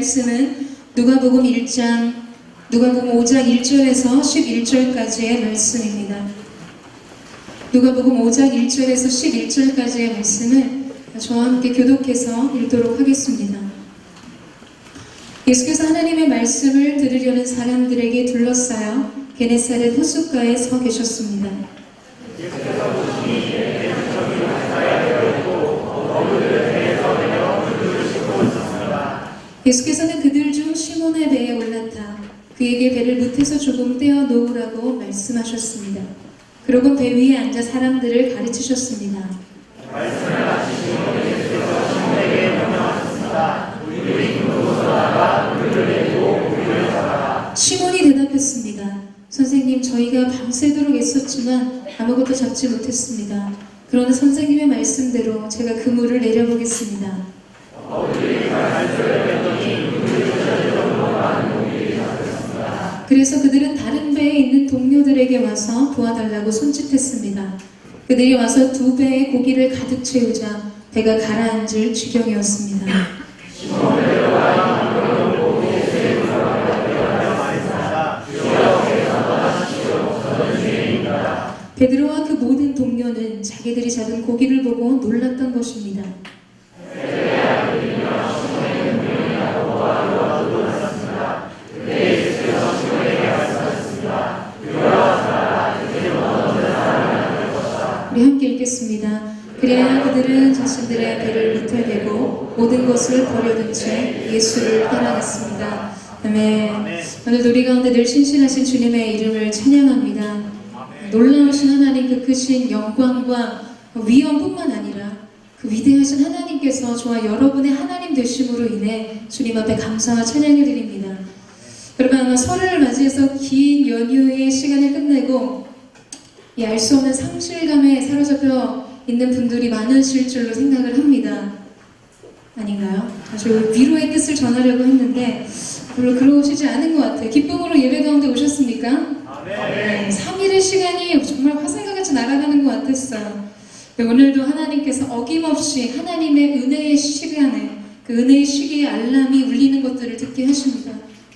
말씀은 누가복음 5장 1절에서 11절까지의 말씀입니다. 누가복음 5장 1절에서 11절까지의 말씀을 저와 함께 교독해서 읽도록 하겠습니다. 예수께서 하나님의 말씀을 들으려는 사람들에게 둘러싸여 게네사렛 호숫가에 서 계셨습니다. 예수께서는 그들 중 시몬의 배에 올라타 그에게 배를 밑에서 조금 떼어 놓으라고 말씀하셨습니다. 그러고 배 위에 앉아 사람들을 가르치셨습니다. 말씀을 마치신 예수께서 시몬에게 명령하셨습니다. 우리들이 금으로 나가 물을 내리고 고기를 잡아라. 시몬이 대답했습니다. 선생님, 저희가 밤새도록 애썼지만 아무것도 잡지 못했습니다. 그러나 선생님의 말씀대로 제가 그물을 내려보겠습니다. 그래서 그들은 다른 배에 있는 동료들에게 와서 도와달라고 손짓했습니다. 그들이 와서 2배의 고기를 가득 채우자 배가 가라앉을 지경이었습니다. 베드로와 그 모든 동료는 자기들이 잡은 고기를 보고 놀랐던 것입니다. 우리 함께 읽겠습니다. 그래야 그들은 자신들의 배를 비틀대고 모든 것을 버려둔 채 예수를 따라갔습니다. 아멘. 오늘 우리 가운데 늘 신실하신 주님의 이름을 찬양합니다. 놀라우신 하나님, 그 크신 영광과 위엄뿐만 아니라 그 위대하신 하나님께서 저와 여러분의 하나님 되심으로 인해 주님 앞에 감사와 찬양을 드립니다. 여러분, 아마 설을 맞이해서 긴 연휴의 시간을 끝내고 이 알 수 없는 상실감에 사로잡혀 있는 분들이 많으실 줄로 생각을 합니다. 아닌가요? 아주 위로의 뜻을 전하려고 했는데 별로 그러시지 않은 것 같아요. 기쁨으로 예배 가운데 오셨습니까? 네, 3일의 시간이 정말 화살과 같이 날아가는 것 같았어요. 오늘도 하나님께서 어김없이 하나님의 은혜의 시간에 그 은혜의 시기의 알람이 울리는 것들을 듣게 하십니다.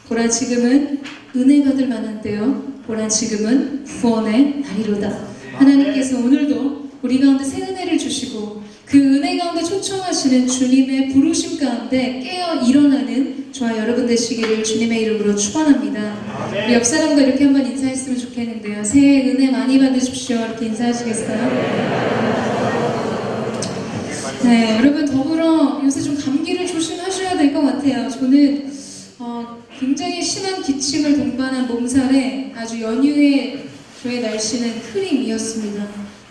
보라, 지금은 은혜 받을 만한 때요, 보라, 지금은 구원의 날이로다. 하나님께서 오늘도 우리 가운데 새 은혜를 주시고 그 은혜 가운데 초청하시는 주님의 부르심 가운데 깨어 일어나는 저와 여러분 되시기를 주님의 이름으로 축원합니다. 우리 옆 사람과 이렇게 한번 인사했으면 좋겠는데요. 새해 은혜 많이 받으십시오. 이렇게 인사하시겠어요? 네, 여러분, 더불어 요새 좀 감기를 조심하셔야 될 것 같아요. 저는 굉장히 심한 기침을 동반한 몸살에 아주 연휴에 저의 날씨는 흐림이었습니다.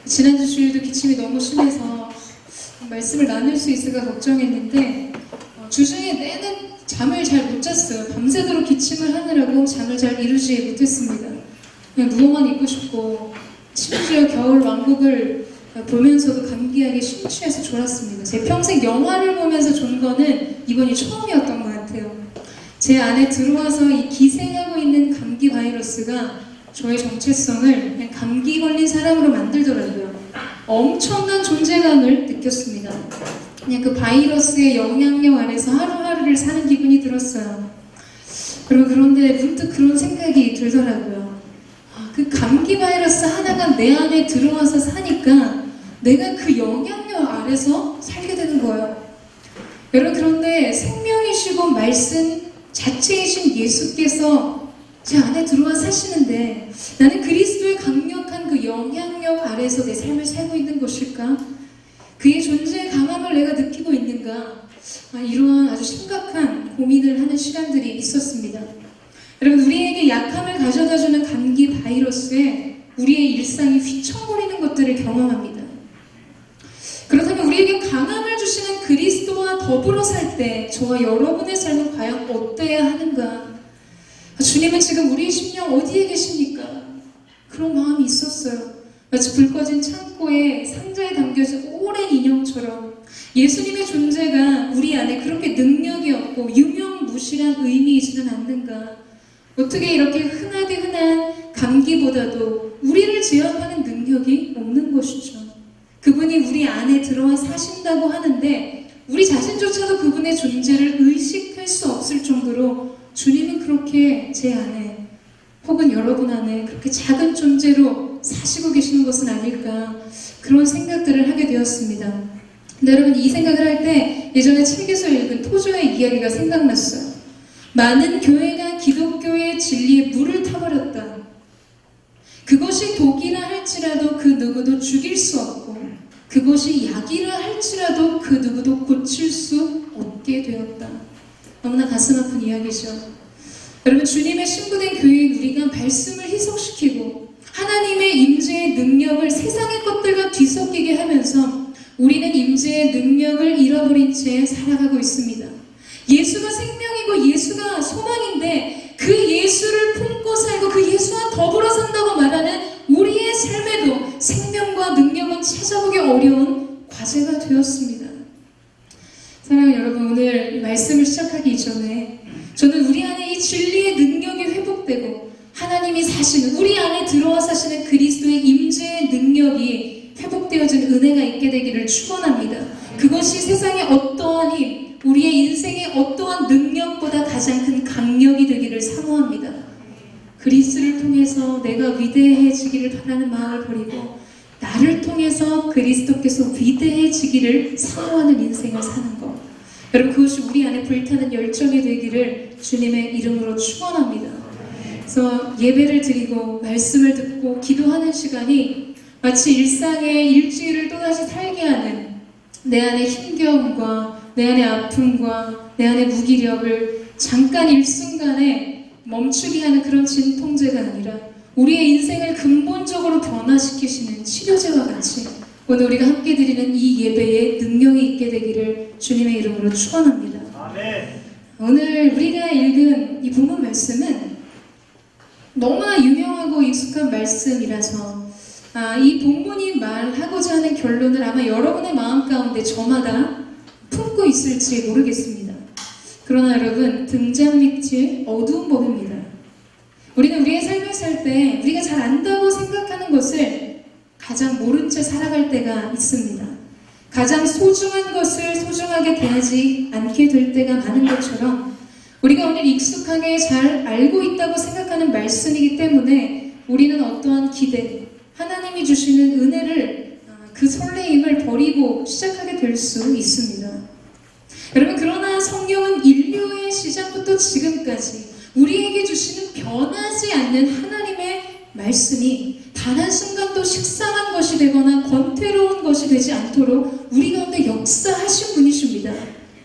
지난주 주일도 기침이 너무 심해서 말씀을 나눌 수 있을까 걱정했는데 주중에 내내 잠을 잘 못 잤어요. 밤새도록 기침을 하느라고 잠을 잘 이루지 못했습니다. 그냥 누워만 있고 싶고, 심지어 겨울 왕국을 보면서도 감기약에 심취해서 졸았습니다. 제 평생 영화를 보면서 존 거는 이번이 처음이었던 것 같아요. 제 안에 들어와서 이 기생하고 있는 감기 바이러스가 저의 정체성을 그냥 감기 걸린 사람으로 만들더라고요. 엄청난 존재감을 느꼈습니다. 그냥 그 바이러스의 영향력 아래서 하루하루를 사는 기분이 들었어요. 그런데 문득 그런 생각이 들더라고요. 그 감기 바이러스 하나가 내 안에 들어와서 사니까 내가 그 영향력 아래서 살게 되는 거예요. 여러분, 그런데 생명이시고 말씀 자체이신 예수께서 제 안에 들어와 사시는데 나는 그리스도의 강력한 그 영향력 아래서 내 삶을 살고 있는 것일까? 그의 존재의 강함을 내가 느끼고 있는가? 이러한 아주 심각한 고민을 하는 시간들이 있었습니다. 여러분, 우리에게 약함을 가져다주는 감기 바이러스에 우리의 일상이 휘청거리는 것들을 경험합니다. 그렇다면 우리에게 강함을 주시는 그리스도와 더불어 살 때 저와 여러분의 삶은 과연 어때야 하는가? 주님은 지금 우리의 심령 어디에 계십니까? 그런 마음이 있었어요. 마치 불 꺼진 창고에 상자에 담겨진 오랜 인형처럼 예수님의 존재가 우리 안에 그렇게 능력이 없고 유명무실한 의미이지는 않는가? 어떻게 이렇게 흔하디 흔한 감기보다도 우리를 제압하는 능력이 없는 것이죠. 그분이 우리 안에 들어와 사신다고 하는데 우리 자신조차도 그분의 존재를 의식할 의심할 수 없을 정도로 주님은 그렇게 제 안에 혹은 여러분 안에 그렇게 작은 존재로 사시고 계시는 것은 아닐까, 그런 생각들을 하게 되었습니다. 근데 여러분, 이 생각을 할 때 예전에 책에서 읽은 토저의 이야기가 생각났어요. 많은 교회가 기독교의 진리에 물을 타버렸다. 그것이 독이라 할지라도 그 누구도 죽일 수 없고, 그것이 약이라 할지라도 그 누구도 고칠 수 없게 되었다. 너무나 가슴 아픈 이야기죠. 여러분, 주님의 신부된 교회인 우리가 말씀을 희석시키고 하나님의 임재의 능력을 세상의 것들과 뒤섞이게 하면서 우리는 임재의 능력을 잃어버린 채 살아가고 있습니다. 예수가 생명이고 예수가 소망인데 그 예수를 품고 살고 그 예수와 더불어 산다고 말하는 우리의 삶에도 생명과 능력은 찾아보기 어려운 과제가 되었습니다. 사랑하는 여러분, 오늘 말씀을 시작하기 이전에 저는 우리 안에 이 진리의 능력이 회복되고 하나님이 사시는, 우리 안에 들어와 사시는 그리스도의 임재의 능력이 회복되어진 은혜가 있게 되기를 축원합니다. 그것이 세상의 어떠한 힘, 우리의 인생의 어떠한 능력보다 가장 큰 강력이 되기를 사모합니다. 그리스도를 통해서 내가 위대해지기를 바라는 마음을 버리고 나를 통해서 그리스도께서 위대해지기를 사모하는 인생을 사는 것, 여러분, 그것이 우리 안에 불타는 열정이 되기를 주님의 이름으로 축원합니다. 그래서 예배를 드리고 말씀을 듣고 기도하는 시간이 마치 일상의 일주일을 또다시 살게 하는, 내 안의 힘겨움과 내 안의 아픔과 내 안의 무기력을 잠깐 일순간에 멈추게 하는 그런 진통제가 아니라 우리의 인생을 근본적으로 변화시키시는 치료제와 같이 오늘 우리가 함께 드리는 이 예배에 능력이 있게 되기를 주님의 이름으로 축원합니다. 아멘. 오늘 우리가 읽은 이 본문 말씀은 너무나 유명하고 익숙한 말씀이라서 이 본문이 말하고자 하는 결론을 아마 여러분의 마음 가운데 저마다 품고 있을지 모르겠습니다. 그러나 여러분, 등잔 밑이 어두운 법입니다. 우리는 우리의 삶을 살 때 우리가 잘 안다고 생각하는 것을 가장 모른 채 살아갈 때가 있습니다. 가장 소중한 것을 소중하게 대하지 않게 될 때가 많은 것처럼 우리가 오늘 익숙하게 잘 알고 있다고 생각하는 말씀이기 때문에 우리는 어떠한 기대, 하나님이 주시는 은혜를, 그 설레임을 버리고 시작하게 될 수 있습니다. 여러분, 그러나 성경은 인류의 시작부터 지금까지 우리에게 주시는 변하지 않는 하나님의 말씀이 단 한순간도 식상한 것이 되거나 권태로운 것이 되지 않도록 우리 가운데 역사하신 분이십니다.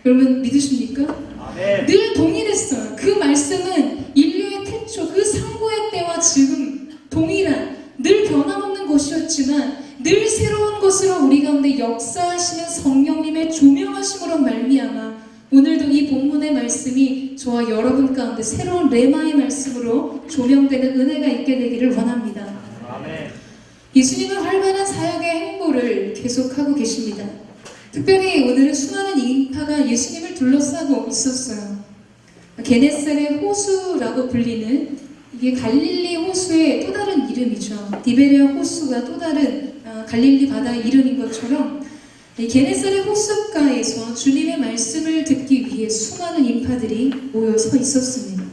여러분, 믿으십니까? 아멘. 늘 동일했어요. 그 말씀은 인류의 태초, 그 상고의 때와 지금 동일한, 늘 변함없는 것이었지만 늘 새로운 것으로 우리 가운데 역사하시는 성령님의 조명하심으로 말미암아 오늘도 이 본문의 말씀이 저와 여러분 가운데 새로운 레마의 말씀으로 조명되는 은혜가 있게 되기를 원합니다. 아멘. 예수님은 활발한 사역의 행보를 계속하고 계십니다. 특별히 오늘은 수많은 인파가 예수님을 둘러싸고 있었어요. 게네사렛 호수라고 불리는, 이게 갈릴리 호수의 또 다른 이름이죠. 디베레아 호수가 또 다른 갈릴리 바다의 이름인 것처럼 게네사렛 호숫가에서 주님의 말씀을 듣기 위해 수많은 인파들이 모여 서 있었습니다.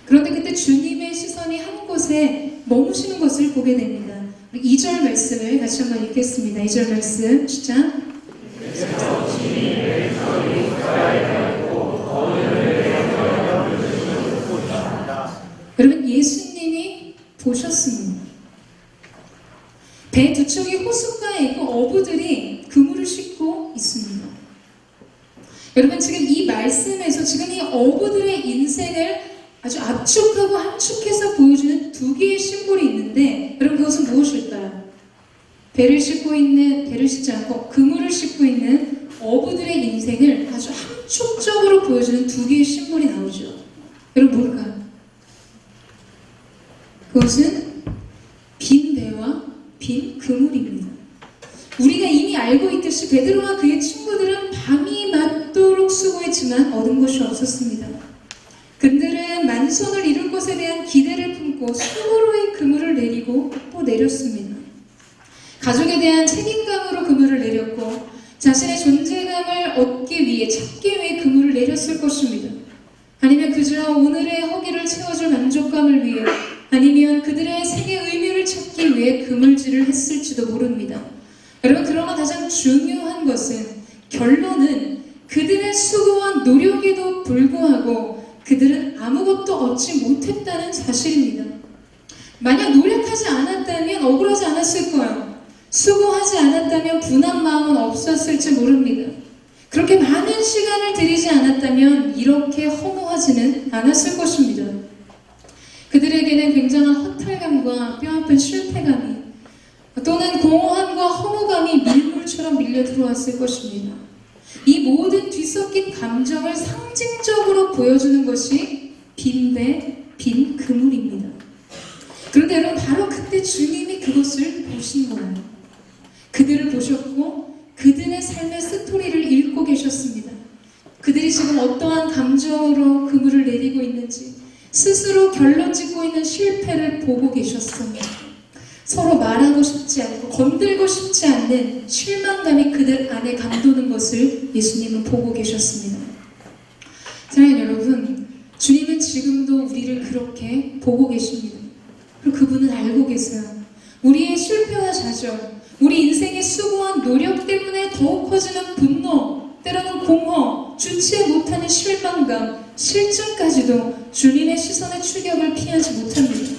그런데 그때 주님의 시선이 한 곳에 머무시는 것을 보게 됩니다. 2절 말씀을 같이 한번 읽겠습니다. 2절 말씀 시작. 여러분, 예수님이 보셨습니다. 배 두 척이 호숫가에 있고 어부들이 그물을 싣고 있습니다. 여러분, 지금 이 말씀에서 지금 이 어부들의 인생을 아주 압축하고 함축해서 보여주는 두 개의 심볼이 있는데, 여러분, 그것은 무엇일까요? 배를 싣지 않고 그물을 싣고 있는 어부들의 인생을 아주 함축적으로 보여주는 두 개의 심볼이 나오죠. 여러분, 뭘까요? 그것은 빈 배와 빈 그물입니다. 우리가 이미 알고 있듯이 베드로와 그의 친구들은 밤이 맞도록 수고했지만 얻은 것이 없었습니다. 그들은 만선을 이룰 것에 대한 기대를 품고 수고로의 그물을 내리고 또 내렸습니다. 가족에 대한 책임감으로 그물을 내렸고 자신의 존재감을 얻기 위해 찾기 위해 그물을 내렸을 것입니다. 오늘의 허기를 채워줄 만족감을 위해 아니면 그들의 생의 의미를 찾기 위해 그물질을 했을지도 모릅니다. 여러분, 그러나 가장 중요한 것은 결론은 그들의 수고와 노력에도 불구하고 그들은 아무것도 얻지 못했다는 사실입니다. 만약 노력하지 않았다면 억울하지 않았을 거예요. 수고하지 않았다면 분한 마음은 없었을지 모릅니다. 그렇게 많은 시간을 들이지 않았다면 이렇게 허무하지는 않았을 것입니다. 그들에게는 굉장한 허탈감과 뼈아픈 실패감이 또는 공허함과 허무감이 밀물처럼 밀려 들어왔을 것입니다. 이 모든 뒤섞인 감정을 상징적으로 보여주는 것이 빈 배, 빈 그물입니다. 그런데 여러분, 바로 그때 주님이 그것을 보신 거예요. 그들을 보셨고 그들의 삶의 스토리를 읽고 계셨습니다. 그들이 지금 어떠한 감정으로 그물을 내리고 있는지 스스로 결론 짓고 있는 실패를 보고 계셨습니다. 서로 말하고 싶지 않고 건들고 싶지 않는 실망감이 그들 안에 감도는 것을 예수님은 보고 계셨습니다. 사랑하는 여러분, 주님은 지금도 우리를 그렇게 보고 계십니다. 그리고 그분은 알고 계세요. 우리의 실패와 좌절, 우리 인생의 수고한 노력 때문에 더욱 커지는 분노, 때로는 공허, 주체 못하는 실망감, 실증까지도 주님의 시선의 추격을 피하지 못합니다.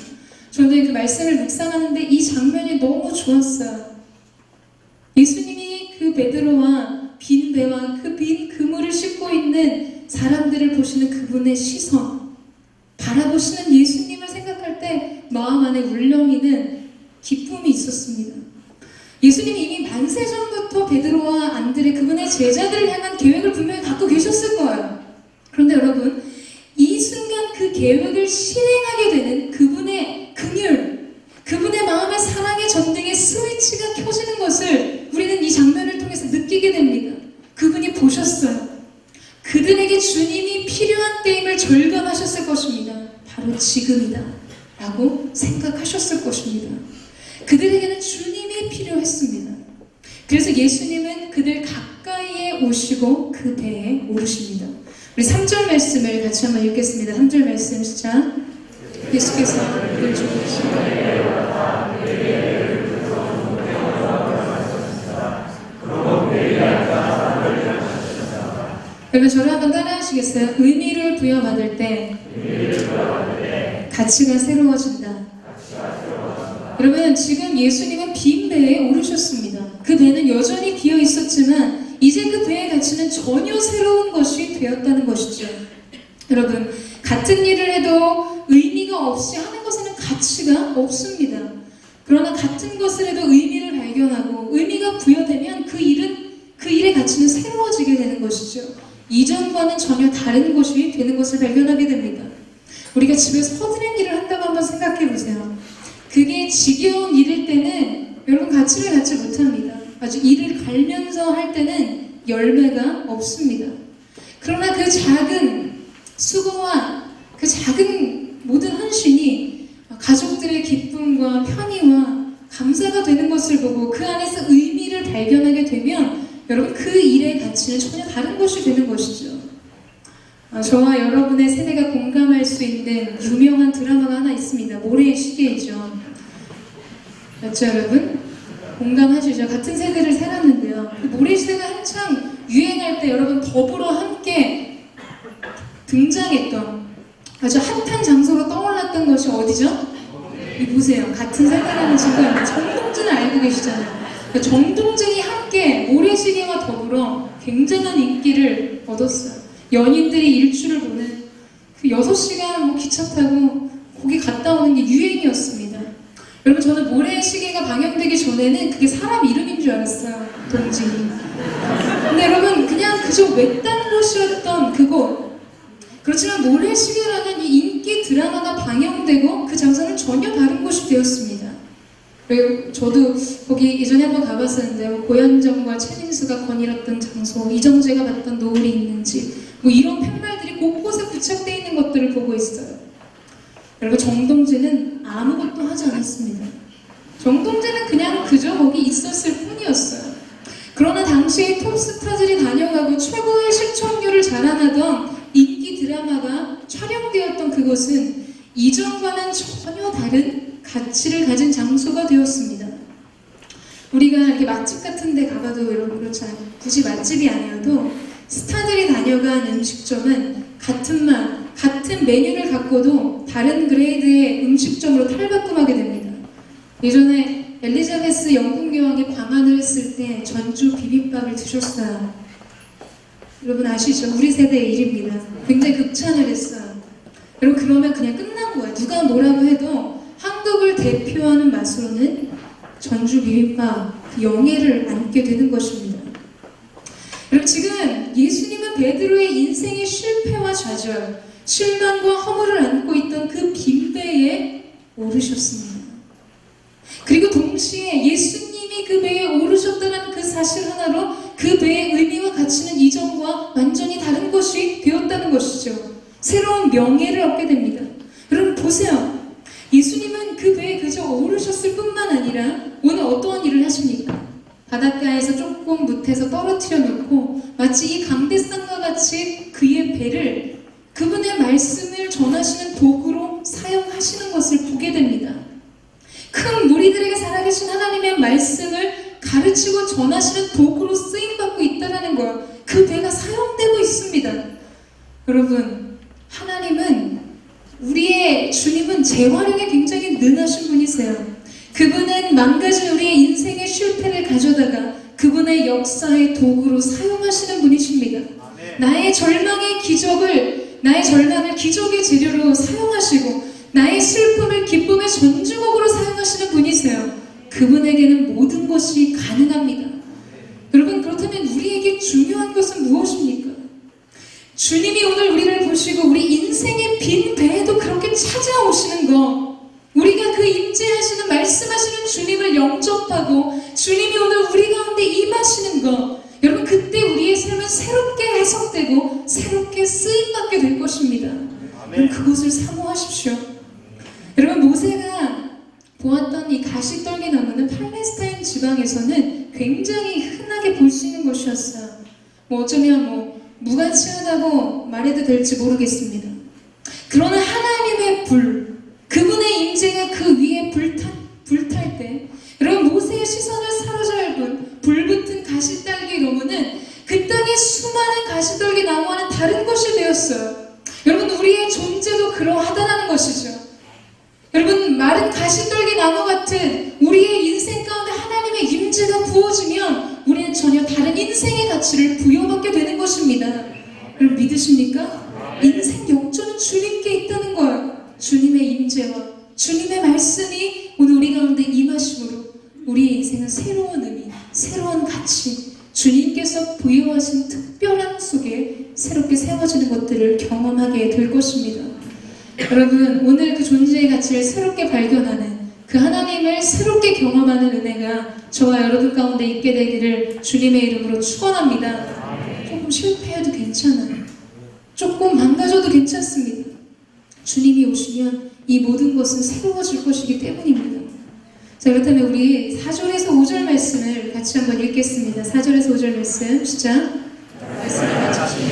저는 그 말씀을 묵상하는데 이 장면이 너무 좋았어요. 예수님이 그 베드로와 빈 배와 그 빈 그물을 싣고 있는 사람들을 보시는 그분의 시선, 바라보시는 예수님을 생각할 때 마음 안에 울렁이는 기쁨이 있었습니다. 예수님이 이미 만세 전부터 베드로와 안드레 그분의 제자들을 향한 계획을 분명히 갖고 계셨을 거예요. 그런데 여러분, 이 순간 그 계획을 실행하게 되는 그분의 긍휼, 그분의 마음의 사랑의 전등의 스위치가 켜지는 것을 우리는 이 장면을 통해서 느끼게 됩니다. 그분이 보셨어요. 그들에게 주님이 필요한 때임을 절감하셨을 것입니다. 바로 지금이다 라고 생각하셨을 것입니다. 그들에게는 주님이 필요했습니다. 그래서 예수님은 그들 가까이에 오시고 그 배에 오르십니다. 우리 3절 말씀을 같이 한번 읽겠습니다. 3절 말씀 시작. 예수께서 그를 죽이시고 여러분, 저를 한번 따라하시겠어요? 의미를 부여받을 때 가치가 새로워진다. 여러분, 지금 예수님은 빈 배에 오르셨습니다. 그 배는 여전히 비어 있었지만 이제 그 배의 가치는 전혀 새로운 것이 되었다는 것이죠. 여러분, 같은 일을 해도 의미가 없이 하는 것에는 가치가 없습니다. 그러나 같은 것을 해도 의미를 발견하고 의미가 부여되면 그 일의 가치는 새로워지게 되는 것이죠. 이전과는 전혀 다른 것이 되는 것을 발견하게 됩니다. 우리가 집에서 허드렛 일을 한다고 한번 생각해 보세요. 그게 지겨운 일일 때는 여러분 가치를 갖지 못합니다. 아주 일을 갈면서 할 때는 열매가 없습니다. 그러나 그 작은 수고와 그 작은 모든 헌신이 가족들의 기쁨과 편의와 감사가 되는 것을 보고 그 안에서 의미를 발견하게 되면 여러분, 그 일의 가치는 전혀 다른 것이 되는 것이죠. 저와 여러분의 세대가 공감할 수 있는 유명한 드라마가 하나 있습니다. 모래의 시계이죠. 맞죠, 여러분? 공감하시죠? 같은 세대를 살았는데요. 그 모래의 시대가 한창 유행할 때 여러분 더불어 함께 등장했던 아주 핫한 장소로 떠올랐던 것이 어디죠? 이 보세요. 같은 세대라는 친구가 정동진을 알고 계시잖아요. 정동진이 함께 모래시계와 더불어 굉장한 인기를 얻었어요. 연인들이 일출을 보는 그 6시간 기차 타고 거기 갔다 오는 게 유행이었습니다. 여러분, 저는 모래시계가 방영되기 전에는 그게 사람 이름인 줄 알았어요. 동진이. 근데 여러분, 그냥 그저 외딴 곳이었던 그곳. 그렇지만 모래시계라는 이 인기 드라마가 방영되고 그 장소는 전혀 다른 곳이 되었습니다. 저도 거기 예전에 한번 가봤었는데요. 고현정과 최민수가 거닐었던 장소, 이정재가 봤던 노을이 있는지 이런 팻말들이 곳곳에 부착되어 있는 것들을 보고 있어요. 여러분, 정동진은 아무것도 하지 않았습니다. 정동진은 그냥 그저 거기 있었을 뿐이었어요. 그러나 당시에 톱스타들이 다녀가고 최고의 시청률을 자랑하던 인기 드라마가 촬영되었던 그곳은 이전과는 전혀 다른 가치를 가진 장소가 되었습니다. 우리가 이렇게 맛집 같은 데 가봐도 여러분 그렇잖아요. 굳이 맛집이 아니어도 스타들이 다녀간 음식점은 같은 맛, 같은 메뉴를 갖고도 다른 그레이드의 음식점으로 탈바꿈하게 됩니다. 예전에 엘리자베스 영국 여왕이 방한을 했을 때 전주 비빔밥을 드셨어요. 여러분 아시죠? 우리 세대의 일입니다. 굉장히 극찬을 했어요. 여러분 그러면 그냥 끝난 거예요. 누가 뭐라고 해도 한국을 대표하는 맛으로는 전주 비빔밥 그 영예를 안게 되는 것입니다. 여러분 지금 예수님은 베드로의 인생의 실패와 좌절, 실망과 허물을 안고 있던 그 빈배에 오르셨습니다. 그리고 동시에 예수님이 그 배에 오르셨다는 그 사실 하나로 그 배의 의미와 가치는 이전과 완전히 다른 것이 되었다는 것이죠. 새로운 명예를 얻게 됩니다. 여러분 보세요. 예수님은 그 배에 그저 오르셨을 뿐만 아니라 오늘 어떠한 일을 하십니까? 바닷가에서 조금 못해서 떨어뜨려 놓고 마치 이 강대상과 같이 그의 배를 그분의 말씀을 전하시는 도구로 사용하시는 것을 보게 됩니다. 큰 무리들에게 살아계신 하나님의 말씀을 가르치고 전하시는 도구로 쓰임받고 있다는 것, 그 배가 사용되고 있습니다. 여러분, 하나님은 우리의 주님은 재활용에 굉장히 능하신 분이세요. 그분은 망가진 우리의 인생의 실패를 가져다가 그분의 역사의 도구로 사용하시는 분이십니다. 나의 절망의 기적을, 나의 절망을 기적의 재료로 사용하시고 나의 슬픔을 기쁨의 전주곡으로 사용하시는 분이세요. 그분에게는 모든 것이 가능합니다. 여러분 그렇다면 우리에게 중요한 것은 무엇입니까? 주님이 오늘 우리를 보시고 우리 인생의 빈 배에도 그렇게 찾아오시는 것, 우리가 그 임재하시는 말씀하시는 주님을 영접하고 주님이 오늘 우리 가운데 임하시는 것, 여러분 그때 우리의 삶은 새롭게 해석되고 새롭게 쓰임받게 될 것입니다. 그럼 그것을 사모하십시오. 여러분 모세가 보았던 이 가시떨기 나무는 팔레스타인 지방에서는 굉장히 흔하게 볼 수 있는 것이었어요. 어쩌면 무가치하다고 말해도 될지 모르겠습니다. 그러나 하나님의 불, 그분의 임재가 그 위에 불탈 때 여러분 모세의 시선을 사로잡은 불붙은 가시떨기 나무는 그 땅의 수많은 가시떨기 나무와는 다른 것이 되었어요. 여러분 우리의 존재도 그러하다는 것이죠. 여러분 마른 가시떨기 나무 같은 우리의 인생 가운데 하나님의 임재가 부어지면 우리는 전혀 다른 인생의 가치를 부여받게 되는 것입니다. 여러분 믿으십니까? 인생 역전은 주님께 있다는 거예요. 주님의 임재와 주님의 말씀이 오늘 우리 가운데 임하심으로 우리의 인생은 새로운 의미, 새로운 가치, 주님께서 부여하신 특별한 속에 새롭게 세워지는 것들을 경험하게 될 것입니다. 여러분 오늘 그 존재의 가치를 새롭게 발견하는 그 하나님을 새롭게 경험하는 은혜가 저와 여러분 가운데 있게 되기를 주님의 이름으로 축원합니다. 조금 실패해도 괜찮아요. 조금 망가져도 괜찮습니다. 주님이 오시면 이 모든 것은 새로워질 것이기 때문입니다. 자, 그렇다면 우리 4절에서 5절 말씀을 같이 한번 읽겠습니다. 4절에서 5절 말씀 시작. 말씀을 같이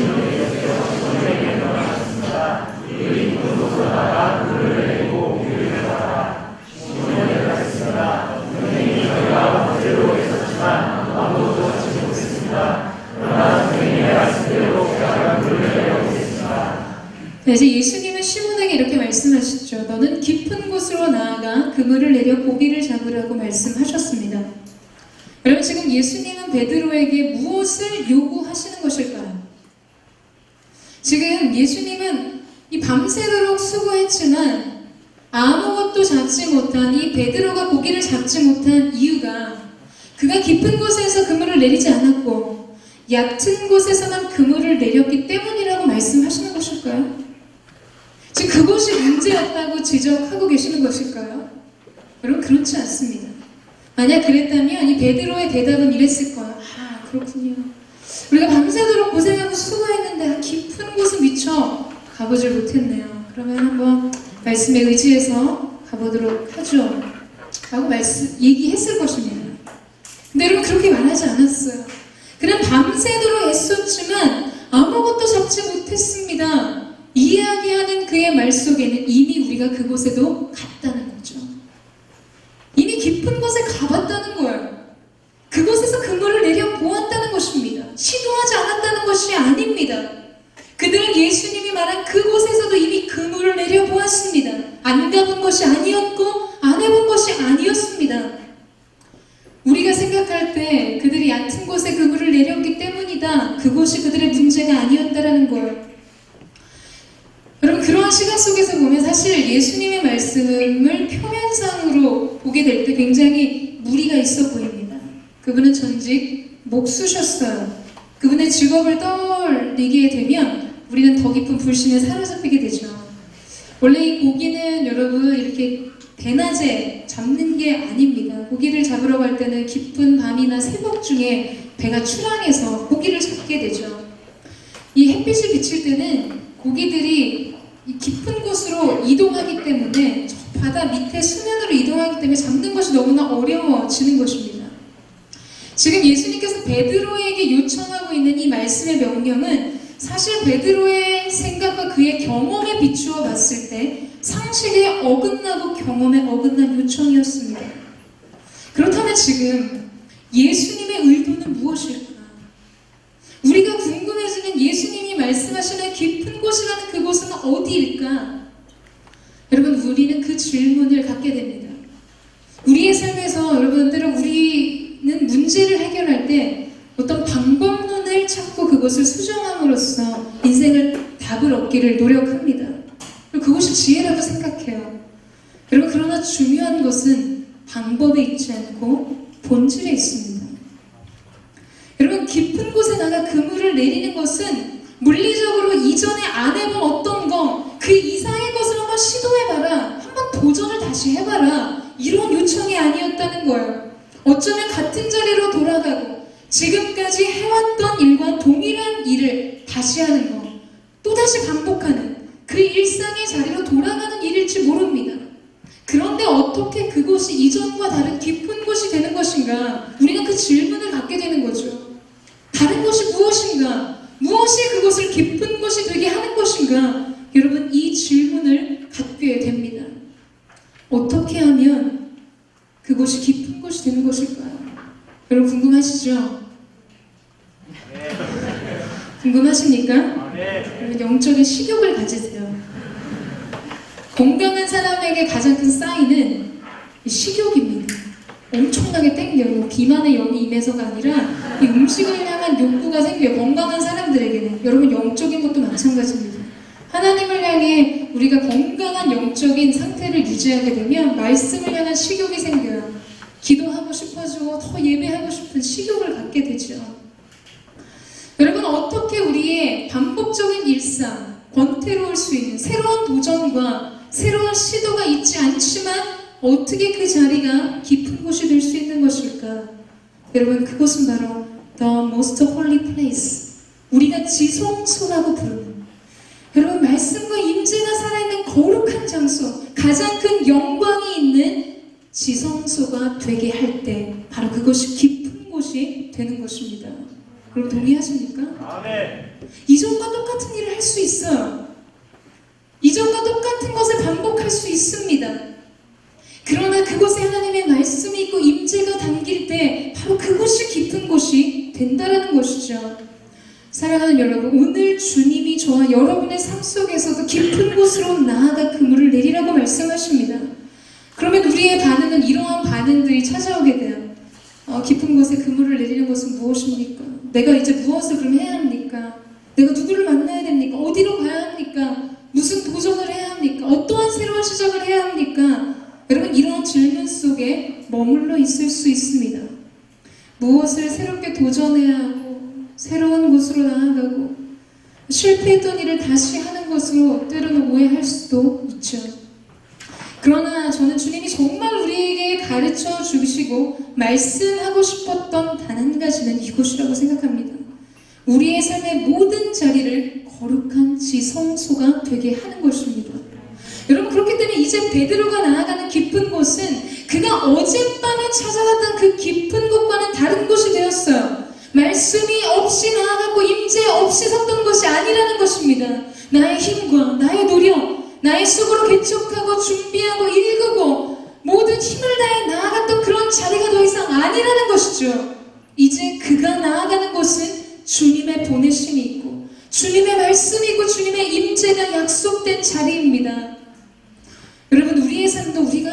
이제 예수님은 시몬에게 이렇게 말씀하시죠. 너는 깊은 곳으로 나아가 그물을 내려 고기를 잡으라고 말씀하셨습니다. 여러분 지금 예수님은 베드로에게 무엇을 요구하시는 것일까요? 지금 예수님은 이 밤새도록 수고했지만 아무것도 잡지 못한 이 베드로가 고기를 잡지 못한 이유가 그가 깊은 곳에서 그물을 내리지 않았고 얕은 곳에서만 그물을 내렸기 때문이라고 말씀하시는 것일까요? 지금 그것이 문제였다고 지적하고 계시는 것일까요? 여러분 그렇지 않습니다. 만약 그랬다면 이 베드로의 대답은 이랬을 거예요. 아 그렇군요. 우리가 밤새도록 고생하고 수고했는데 깊은 곳은 미처 가보질 못했네요. 그러면 한번 말씀에 의지해서 가보도록 하죠. 라고 얘기했을 것입니다. 근데 여러분 그렇게 말하지 않았어요. 그는 밤새도록 애썼지만 아무것도 잡지 못했습니다. 이야기하는 그의 말 속에는 이미 우리가 그곳에도 갔다는 거죠. 이미 깊은 곳에 가봤다는 거예요. 그곳에서 그물을 내려 보았다는 것입니다. 시도하지 않았다는 것이 아닙니다. 그들은 예수님이 말한 그곳에서도 이미 그물을 내려 보았습니다. 안 가본 것이 아니었고 안 해본 것이 아니었습니다. 우리가 생각할 때 그들이 얕은 곳에 그물을 내렸기 때문이다. 그곳이 그들의 문제가 아니었다라는 거예요. 여러분, 그러한 시각 속에서 보면 사실 예수님의 말씀을 표면상으로 보게 될 때 굉장히 무리가 있어 보입니다. 그분은 전직 목수셨어요. 그분의 직업을 떠올리게 되면 우리는 더 깊은 불신에 사로잡히게 되죠. 원래 이 고기는 여러분 이렇게 대낮에 잡는 게 아닙니다. 고기를 잡으러 갈 때는 깊은 밤이나 새벽 중에 배가 출항해서 고기를 잡게 되죠. 이 햇빛이 비칠 때는 고기들이 이 깊은 곳으로 이동하기 때문에 저 바다 밑에 수면으로 이동하기 때문에 잡는 것이 너무나 어려워지는 것입니다. 지금 예수님께서 베드로에게 요청하고 있는 이 말씀의 명령은 사실 베드로의 생각과 그의 경험에 비추어 봤을 때 상식에 어긋나고 경험에 어긋난 요청이었습니다. 그렇다면 지금 예수님의 의도는 무엇일까? 우리가 궁금해지는 예수님이 말씀하시는 깊은 곳이라는 그곳은 어디일까? 여러분, 우리는 그 질문을 갖게 됩니다. 우리의 삶에서 여러분 때로 우리는 문제를 해결할 때 어떤 방법론을 찾고 그것을 수정함으로써 인생을 답을 얻기를 노력합니다. 그리고 그것이 지혜라고 생각해요. 여러분, 그러나 중요한 것은 방법에 있지 않고 본질에 있습니다. 여러분, 깊은 곳에 나가 그물을 내리는 것은 물리적으로 이전에 안 해본 어떤 거, 그 이상의 것을 한번 시도해봐라, 한번 도전을 다시 해봐라, 이런 요청이 아니었다는 거예요. 어쩌면 같은 자리로 돌아가고 지금까지 해왔던 일과 동일한 일을 다시 하는 것, 또다시 반복하는 그 일상의 자리로 돌아가는 일일지 모릅니다. 그런데 어떻게 그곳이 이전과 다른 깊은 곳이 되는 것인가? 우리는 그 질문을 갖게 되는 거죠. 다른 것이 무엇인가? 무엇이 그것을 깊은 곳이 되게 하는 것인가? 여러분, 이 질문을 갖게 됩니다. 어떻게 하면 그곳이 깊은 곳이 되는 것일까요? 여러분, 궁금하시죠? 궁금하십니까? 여러분, 영적인 식욕을 가지세요. 건강한 사람에게 가장 큰 사인은 식욕입니다. 엄청나게 땡겨요. 비만의 영이 임해서가 아니라 이 음식을 향한 욕구가 생겨요. 건강한 사람들에게는. 여러분, 영적인 것도 마찬가지입니다. 하나님을 향해 우리가 건강한 영적인 상태를 유지하게 되면 말씀을 향한 식욕이 생겨요. 기도하고 싶어지고 더 예배하고 싶은 식욕을 갖게 되죠. 여러분, 어떻게 우리의 반복적인 일상, 권태로울 수 있는 새로운 도전과 새로운 시도가 있지 않지만 어떻게 그 자리가 깊은 곳이 될 수 있는 것일까? 여러분, 그것은 바로 The Most Holy Place, 우리가 지성소라고 부르는, 여러분, 말씀과 임재가 살아있는 거룩한 장소, 가장 큰 영광이 있는 지성소가 되게 할 때 바로 그것이 깊은 곳이 되는 것입니다. 여러분, 동의하십니까? 아멘. 이전과 똑같은 일을 할 수 있어요. 이전과 똑같은 것을 반복할 수 있습니다. 그러나 그곳에 하나님의 말씀이 있고 임재가 담길 때 바로 그곳이 깊은 곳이 된다는 것이죠. 사랑하는 여러분, 오늘 주님이 저와 여러분의 삶 속에서도 깊은 곳으로 나아가 그물을 내리라고 말씀하십니다. 그러면 우리의 반응은 이러한 반응들이 찾아오게 돼요. 깊은 곳에 그물을 내리는 것은 무엇입니까? 내가 이제 무엇을 그럼 해야 합니까? 내가 누구를 만나야 됩니까? 어디로 가야 합니까? 무슨 도전을 해야 합니까? 어떠한 새로운 시작을 해야 합니까? 여러분, 이런 질문 속에 머물러 있을 수 있습니다. 무엇을 새롭게 도전해야 하고 새로운 곳으로 나아가고 실패했던 일을 다시 하는 것으로 때로는 오해할 수도 있죠. 그러나 저는 주님이 정말 우리에게 가르쳐 주시고 말씀하고 싶었던 단 한 가지는 이곳이라고 생각합니다. 우리의 삶의 모든 자리를 거룩한 지성소가 되게 하는 것입니다. 여러분, 그렇기 때문에 이제 베드로가 나아가는 깊은 곳은 그가 어젯밤에 찾아갔던 그 깊은 곳과는 다른 곳이 되었어요. 말씀이 없이 나아가고 임재 없이 섰던 것이 아니라는 것입니다. 나의 힘과 나의 노력, 나의 쑥으로 개척하고 준비하고 읽고 모든 힘을 다해 나아갔던 그런 자리가 더 이상 아니라는 것이죠. 이제 그가 나아가는 곳은 주님의 보내심이 있고 주님의 말씀이 있고 주님의 임재가 약속된 자리입니다. 여러분, 우리의 삶도 우리가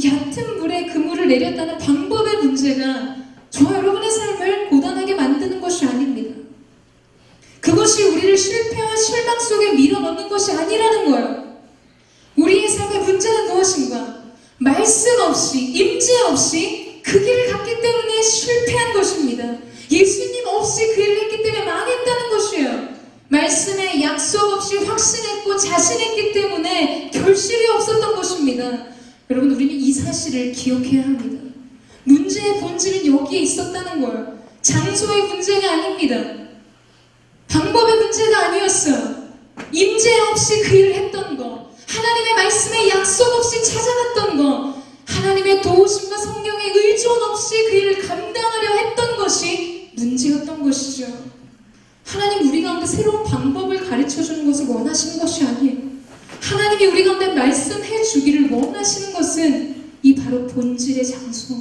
얕은 물에 그물을 내렸다는 방법의 문제가 저와 여러분의 삶을 고단하게 만드는 것이 아닙니다. 그것이 우리를 실패와 실망 속에 밀어넣는 것이 아니라는 거예요. 우리의 삶의 문제는 무엇인가? 말씀 없이, 임재 없이 그 길을 갔기 때문에 실패한 것입니다. 예수님 없이 그 일을 했기 때문에 망했다는 것이에요. 말씀에 약속 없이 확신했고 자신했기 때문에 결실이 없었던 것입니다. 여러분, 우리는 이 사실을 기억해야 합니다. 문제의 본질은 여기에 있었다는 거예요. 장소의 문제가 아닙니다. 방법의 문제가 아니었어요. 임재 없이 그 일을 했던 거, 하나님의 말씀에 약속 없이 찾아갔던 거, 하나님의 도우심과 성령의 의존 없이 그 일을 감당하려 했던 것이 문제였던 것이죠. 하나님 우리 가운데 새로운 방법을 가르쳐주는 것을 원하시는 것이 아니에요. 하나님이 우리 가운데 말씀해 주기를 원하시는 것은 이 바로 본질의 장소,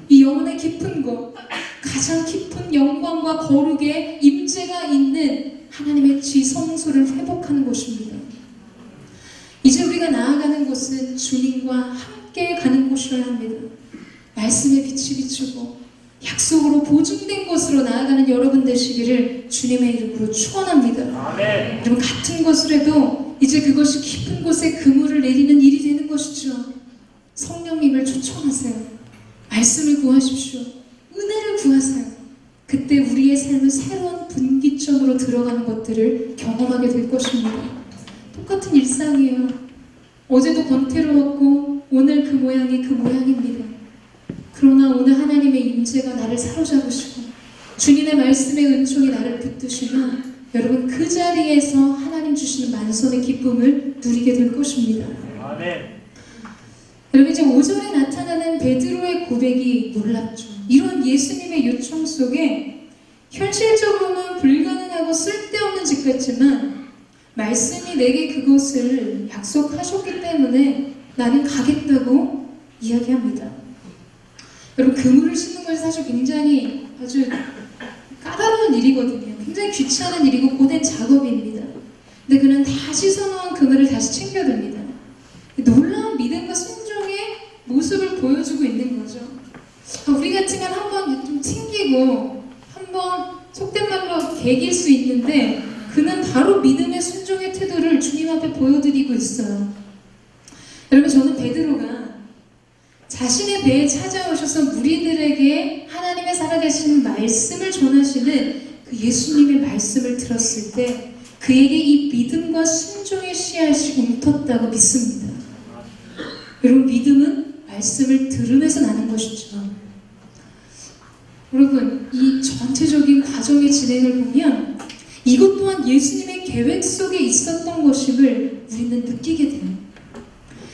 이 영혼의 깊은 곳, 가장 깊은 영광과 거룩의 임재가 있는 하나님의 지성소를 회복하는 것입니다. 이제 우리가 나아가는 곳은 주님과 함께 가는 곳이라 합니다. 말씀의 빛이 비추고 약속으로 보증된 곳으로 나아가는 여러분 되시기를 주님의 이름으로 축원합니다. 아멘. 여러분, 같은 것을 해도 이제 그것이 깊은 곳에 그물을 내리는 일이 되는 것이죠. 성령님을 초청하세요. 말씀을 구하십시오. 은혜를 구하세요. 그때 우리의 삶은 새로운 분기점으로 들어가는 것들을 경험하게 될 것입니다. 똑같은 일상이에요. 어제도 권태로웠고 오늘 그 모양이 그 모양입니다. 그러나 오늘 하나님의 임재가 나를 사로잡으시고 주님의 말씀의 은총이 나를 붙드시면 여러분, 그 자리에서 하나님 주시는 만선의 기쁨을 누리게 될 것입니다. 아멘. 여러분, 이제 5절에 나타나는 베드로의 고백이 놀랍죠. 이런 예수님의 요청 속에 현실적으로는 불가능하고 쓸데없는 짓 같지만 말씀이 내게 그것을 약속하셨기 때문에 나는 가겠다고 이야기합니다. 여러분, 그물을 싣는 것이 사실 굉장히 아주 까다로운 일이거든요. 굉장히 귀찮은 일이고 고된 작업입니다. 근데 그는 다시 씻어놓은 그물을 다시 챙겨듭니다. 놀라운 믿음과 순종의 모습을 보여주고 있는 거죠. 우리 같으면 한번 좀 튕기고 한번 속된 말로 개길 수 있는데 그는 바로 믿음의 순종의 태도를 주님 앞에 보여드리고 있어요. 여러분, 저는 베드로가 자신의 배에 찾아오셔서 무리들에게 하나님의 살아계신 말씀을 전하시는 그 예수님의 말씀을 들었을 때 그에게 이 믿음과 순종의 씨앗이 움텄다고 믿습니다. 여러분, 믿음은 말씀을 들으면서 나는 것이죠. 여러분, 이 전체적인 과정의 진행을 보면 이것 또한 예수님의 계획 속에 있었던 것임을 우리는 느끼게 돼요.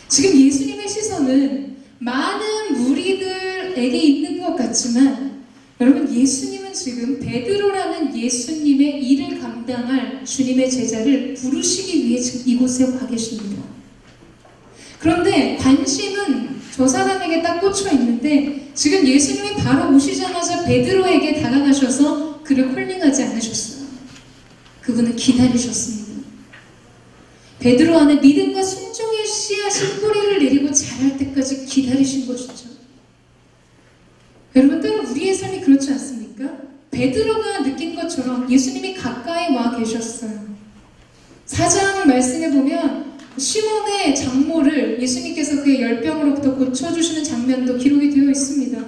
지금 예수님의 시선은 많은 무리들에게 있는 것 같지만 여러분, 예수님은 지금 베드로라는 예수님의 일을 감당할 주님의 제자를 부르시기 위해 지금 이곳에 와 계십니다. 그런데 관심은 저 사람에게 딱 꽂혀 있는데 지금 예수님이 바로 오시자마자 베드로에게 다가가셔서 그를 콜링하지 않으셨어요. 그분은 기다리셨습니다. 베드로 안에 믿음과 순종의 씨앗이 뿌리를 내리고 자랄 때까지 기다리신 것이죠. 여러분, 때로 우리의 삶이 그렇지 않습니까? 베드로가 느낀 것처럼 예수님이 가까이 와 계셨어요. 4장 말씀에 보면 시몬의 장모를 예수님께서 그의 열병으로부터 고쳐주시는 장면도 기록이 되어 있습니다.